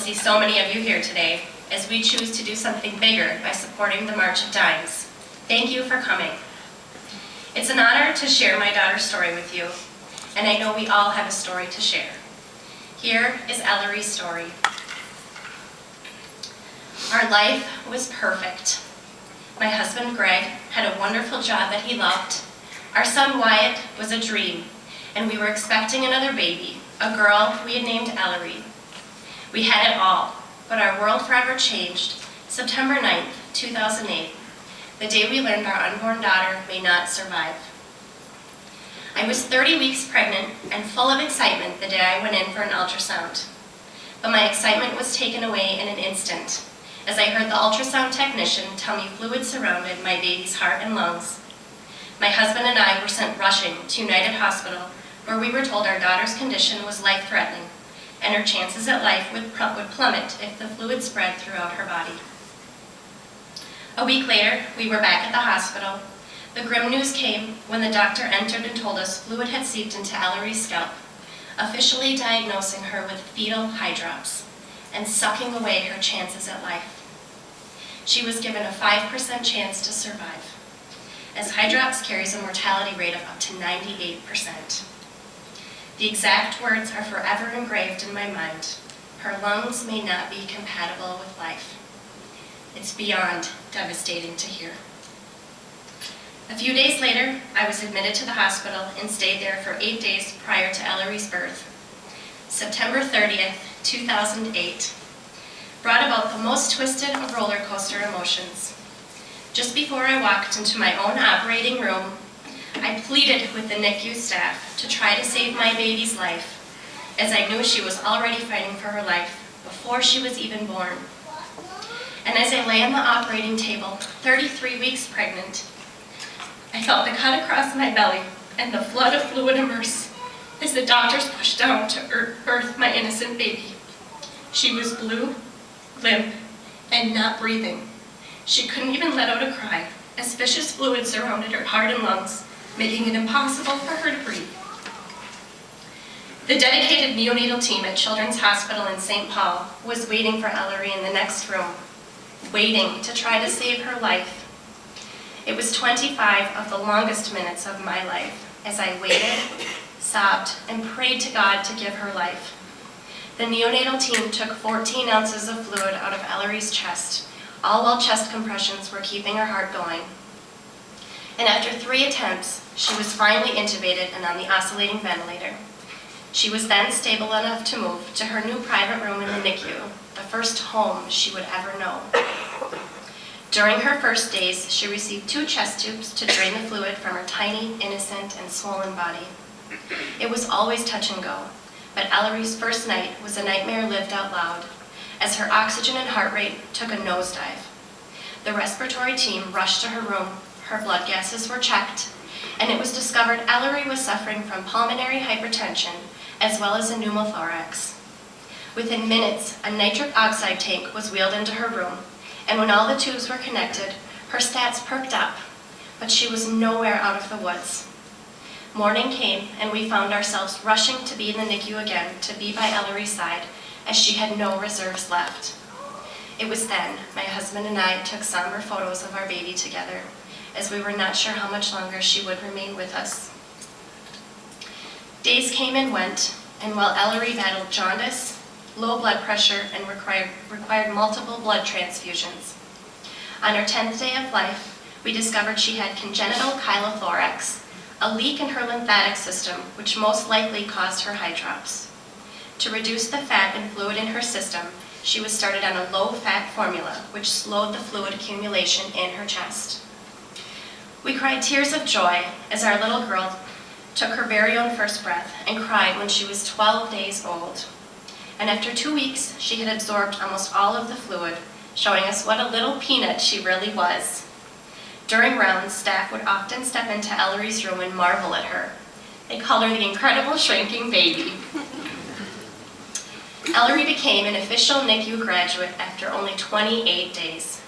see so many of you here today as we choose to do something bigger by supporting the March of Dimes. Thank you for coming. It's an honor to share my daughter's story with you, and I know we all have a story to share. Here is Ellery's story. Our life was perfect. My husband Greg had a wonderful job that he loved. Our son Wyatt was a dream, and we were expecting another baby, a girl we had named Ellery. We had it all, but our world forever changed September 9th, 2008, the day we learned our unborn daughter may not survive. I was 30 weeks pregnant and full of excitement the day I went in for an ultrasound. But my excitement was taken away in an instant as I heard the ultrasound technician tell me fluid surrounded my baby's heart and lungs. My husband and I were sent rushing to United Hospital, where we were told our daughter's condition was life-threatening and her chances at life would plummet if the fluid spread throughout her body. A week later, we were back at the hospital. The grim news came when the doctor entered and told us fluid had seeped into Ellery's scalp, officially diagnosing her with fetal hydrops and sucking away her chances at life. She was given a 5% chance to survive, as hydrops carries a mortality rate of up to 98%. The exact words are forever engraved in my mind. Her lungs may not be compatible with life. It's beyond devastating to hear. A few days later, I was admitted to the hospital and stayed there for 8 days prior to Ellery's birth. September 30th, 2008, brought about the most twisted of roller coaster emotions. Just before I walked into my own operating room, I pleaded with the NICU staff to try to save my baby's life, as I knew she was already fighting for her life before she was even born. And as I lay on the operating table, 33 weeks pregnant, I felt the cut across my belly and the flood of fluid immerse as the doctors pushed down to birth my innocent baby. She was blue, limp, and not breathing. She couldn't even let out a cry, as viscous fluid surrounded her heart and lungs, making it impossible for her to breathe. The dedicated neonatal team at Children's Hospital in St. Paul was waiting for Ellery in the next room, waiting to try to save her life. It was 25 of the longest minutes of my life as I waited, sobbed, and prayed to God to give her life. The neonatal team took 14 ounces of fluid out of Ellery's chest, all while chest compressions were keeping her heart going. And after 3 attempts, she was finally intubated and on the oscillating ventilator. She was then stable enough to move to her new private room in the NICU, the first home she would ever know. During her first days, she received 2 chest tubes to drain the fluid from her tiny, innocent, and swollen body. It was always touch and go, but Ellery's first night was a nightmare lived out loud, as her oxygen and heart rate took a nosedive. The respiratory team rushed to her room, her blood gases were checked, and it was discovered Ellery was suffering from pulmonary hypertension as well as a pneumothorax. Within minutes, a nitric oxide tank was wheeled into her room, and when all the tubes were connected, her stats perked up, but she was nowhere out of the woods. Morning came, and we found ourselves rushing to be in the NICU again to be by Ellery's side, as she had no reserves left. It was then my husband and I took somber photos of our baby together, as we were not sure how much longer she would remain with us. Days came and went, and while Ellery battled jaundice, low blood pressure, and required multiple blood transfusions. On her 10th day of life, we discovered she had congenital chylothorax, a leak in her lymphatic system which most likely caused her hydrops. To reduce the fat and fluid in her system, she was started on a low-fat formula which slowed the fluid accumulation in her chest. We cried tears of joy as our little girl took her very own first breath and cried when she was 12 days old. And after 2 weeks, she had absorbed almost all of the fluid, showing us what a little peanut she really was. During rounds, staff would often step into Ellery's room and marvel at her. They called her the incredible shrinking baby. Ellery became an official NICU graduate after only 28 days.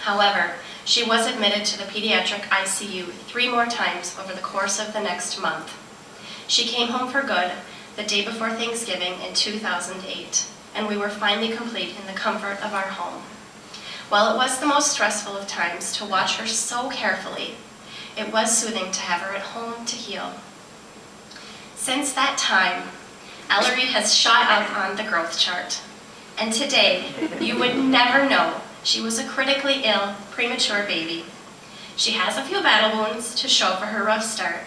However, she was admitted to the pediatric ICU 3 more times over the course of the next month. She came home for good the day before Thanksgiving in 2008. and we were finally complete in the comfort of our home. While it was the most stressful of times to watch her so carefully, it was soothing to have her at home to heal. Since that time, Ellery has shot up on the growth chart, and today you would never know she was a critically ill, premature baby. She has a few battle wounds to show for her rough start,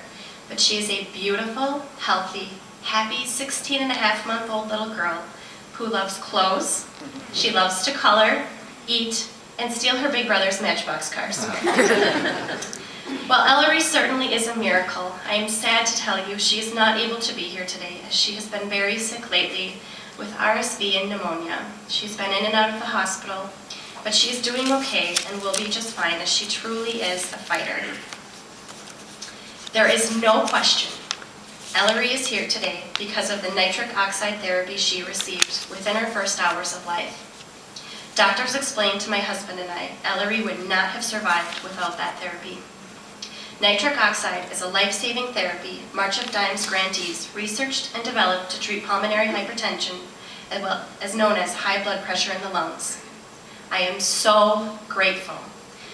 but she is a beautiful, healthy, happy 16-and-a-half-month-old little girl who loves clothes, she loves to color, eat, and steal her big brother's Matchbox cars. While Ellery certainly is a miracle, I am sad to tell you she is not able to be here today as she has been very sick lately with RSV and pneumonia. She's been in and out of the hospital, but she is doing okay and will be just fine as she truly is a fighter. There is no question Ellery is here today because of the nitric oxide therapy she received within her first hours of life. Doctors explained to my husband and I Ellery would not have survived without that therapy. Nitric oxide is a life-saving therapy March of Dimes grantees researched and developed to treat pulmonary hypertension, as well as known as high blood pressure in the lungs. I am so grateful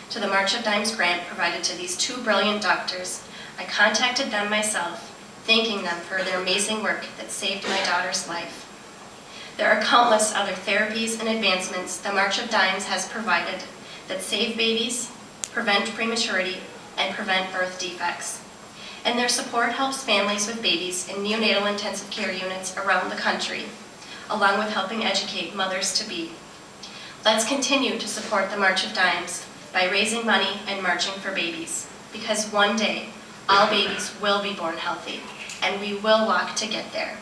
to the March of Dimes grant provided to these two brilliant doctors. I contacted them myself, thanking them for their amazing work that saved my daughter's life. There are countless other therapies and advancements the March of Dimes has provided that save babies, prevent prematurity, and prevent birth defects. And their support helps families with babies in neonatal intensive care units around the country, along with helping educate mothers-to-be. Let's continue to support the March of Dimes by raising money and marching for babies, because one day, all babies will be born healthy, and we will walk to get there.